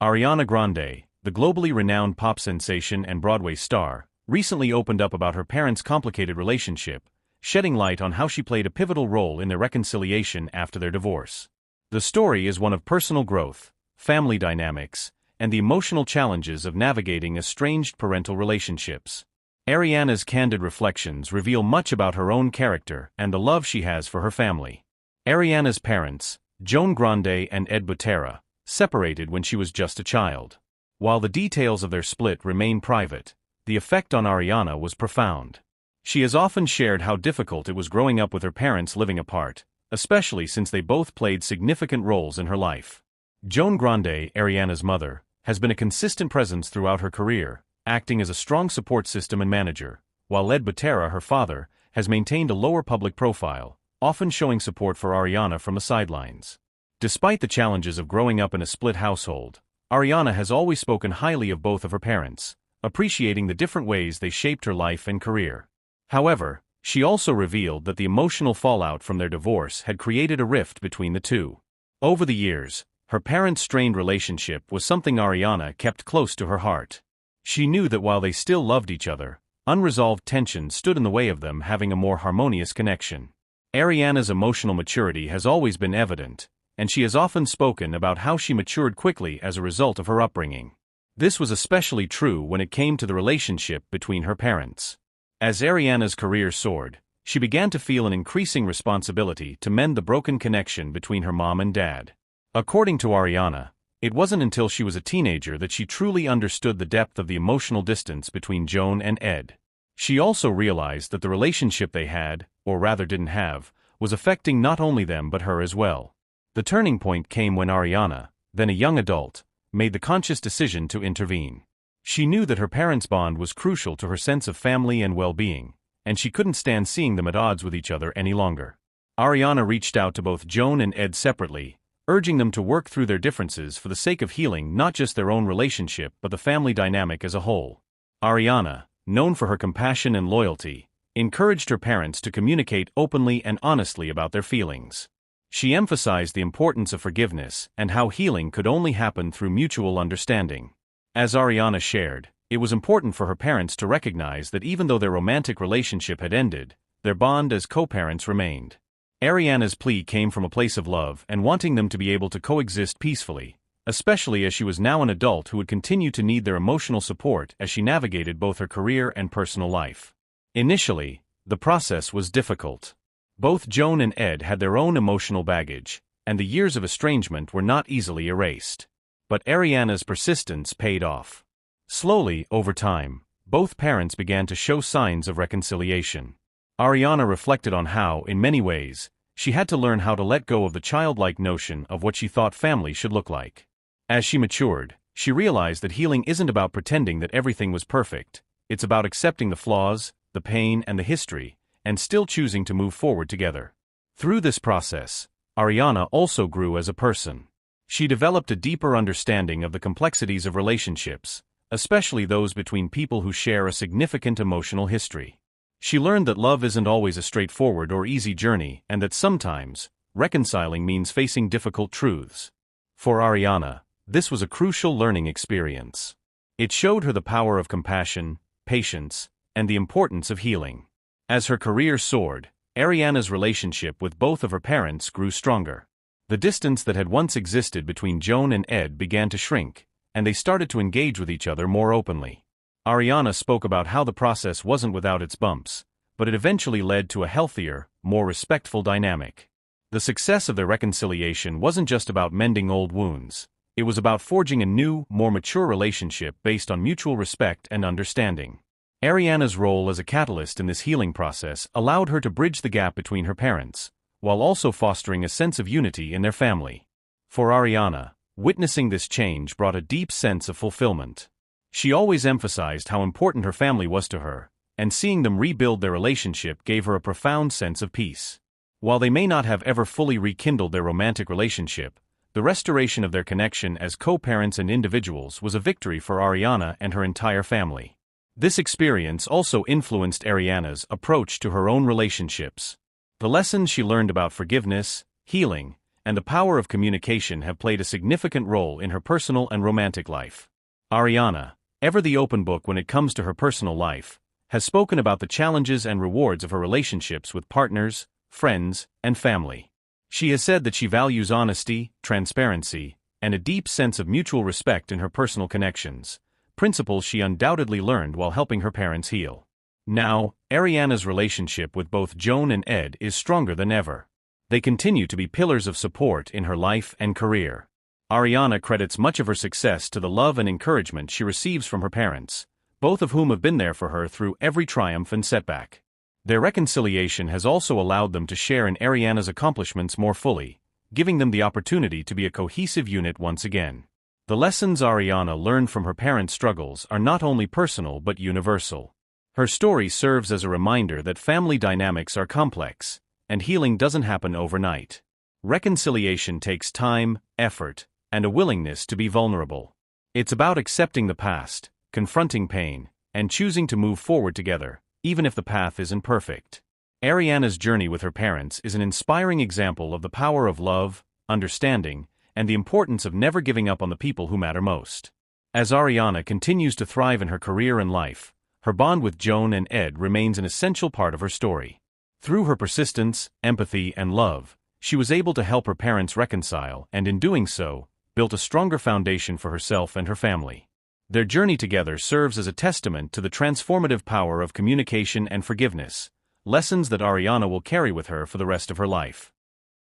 Ariana Grande, the globally renowned pop sensation and Broadway star, recently opened up about her parents' complicated relationship, shedding light on how she played a pivotal role in their reconciliation after their divorce. The story is one of personal growth, family dynamics, and the emotional challenges of navigating estranged parental relationships. Ariana's candid reflections reveal much about her own character and the love she has for her family. Ariana's parents, Joan Grande and Ed Butera, separated when she was just a child. While the details of their split remain private, the effect on Ariana was profound. She has often shared how difficult it was growing up with her parents living apart, especially since they both played significant roles in her life. Joan Grande, Ariana's mother, has been a consistent presence throughout her career, acting as a strong support system and manager, while Ed Butera, her father, has maintained a lower public profile, often showing support for Ariana from the sidelines. Despite the challenges of growing up in a split household, Ariana has always spoken highly of both of her parents, appreciating the different ways they shaped her life and career. However, she also revealed that the emotional fallout from their divorce had created a rift between the two. Over the years, her parents' strained relationship was something Ariana kept close to her heart. She knew that while they still loved each other, unresolved tension stood in the way of them having a more harmonious connection. Ariana's emotional maturity has always been evident, and she has often spoken about how she matured quickly as a result of her upbringing. This was especially true when it came to the relationship between her parents. As Ariana's career soared, she began to feel an increasing responsibility to mend the broken connection between her mom and dad. According to Ariana, it wasn't until she was a teenager that she truly understood the depth of the emotional distance between Joan and Ed. She also realized that the relationship they had, or rather didn't have, was affecting not only them but her as well. The turning point came when Ariana, then a young adult, made the conscious decision to intervene. She knew that her parents' bond was crucial to her sense of family and well-being, and she couldn't stand seeing them at odds with each other any longer. Ariana reached out to both Joan and Ed separately, urging them to work through their differences for the sake of healing not just their own relationship but the family dynamic as a whole. Ariana, known for her compassion and loyalty, encouraged her parents to communicate openly and honestly about their feelings. She emphasized the importance of forgiveness and how healing could only happen through mutual understanding. As Ariana shared, it was important for her parents to recognize that even though their romantic relationship had ended, their bond as co-parents remained. Ariana's plea came from a place of love and wanting them to be able to coexist peacefully, especially as she was now an adult who would continue to need their emotional support as she navigated both her career and personal life. Initially, the process was difficult. Both Joan and Ed had their own emotional baggage, and the years of estrangement were not easily erased. But Ariana's persistence paid off. Slowly, over time, both parents began to show signs of reconciliation. Ariana reflected on how, in many ways, she had to learn how to let go of the childlike notion of what she thought family should look like. As she matured, she realized that healing isn't about pretending that everything was perfect, it's about accepting the flaws, the pain, and the history, and still choosing to move forward together. Through this process, Ariana also grew as a person. She developed a deeper understanding of the complexities of relationships, especially those between people who share a significant emotional history. She learned that love isn't always a straightforward or easy journey and that sometimes, reconciling means facing difficult truths. For Ariana, this was a crucial learning experience. It showed her the power of compassion, patience, and the importance of healing. As her career soared, Ariana's relationship with both of her parents grew stronger. The distance that had once existed between Joan and Ed began to shrink, and they started to engage with each other more openly. Ariana spoke about how the process wasn't without its bumps, but it eventually led to a healthier, more respectful dynamic. The success of their reconciliation wasn't just about mending old wounds, it was about forging a new, more mature relationship based on mutual respect and understanding. Ariana's role as a catalyst in this healing process allowed her to bridge the gap between her parents, while also fostering a sense of unity in their family. For Ariana, witnessing this change brought a deep sense of fulfillment. She always emphasized how important her family was to her, and seeing them rebuild their relationship gave her a profound sense of peace. While they may not have ever fully rekindled their romantic relationship, the restoration of their connection as co-parents and individuals was a victory for Ariana and her entire family. This experience also influenced Ariana's approach to her own relationships. The lessons she learned about forgiveness, healing, and the power of communication have played a significant role in her personal and romantic life. Ariana, ever the open book when it comes to her personal life, has spoken about the challenges and rewards of her relationships with partners, friends, and family. She has said that she values honesty, transparency, and a deep sense of mutual respect in her personal connections, principles she undoubtedly learned while helping her parents heal. Now, Ariana's relationship with both Joan and Ed is stronger than ever. They continue to be pillars of support in her life and career. Ariana credits much of her success to the love and encouragement she receives from her parents, both of whom have been there for her through every triumph and setback. Their reconciliation has also allowed them to share in Ariana's accomplishments more fully, giving them the opportunity to be a cohesive unit once again. The lessons Ariana learned from her parents' struggles are not only personal but universal. Her story serves as a reminder that family dynamics are complex, and healing doesn't happen overnight. Reconciliation takes time, effort, and a willingness to be vulnerable. It's about accepting the past, confronting pain, and choosing to move forward together, even if the path isn't perfect. Ariana's journey with her parents is an inspiring example of the power of love, understanding, and the importance of never giving up on the people who matter most. As Ariana continues to thrive in her career and life, her bond with Joan and Ed remains an essential part of her story. Through her persistence, empathy, and love, she was able to help her parents reconcile and, in doing so, built a stronger foundation for herself and her family. Their journey together serves as a testament to the transformative power of communication and forgiveness, lessons that Ariana will carry with her for the rest of her life.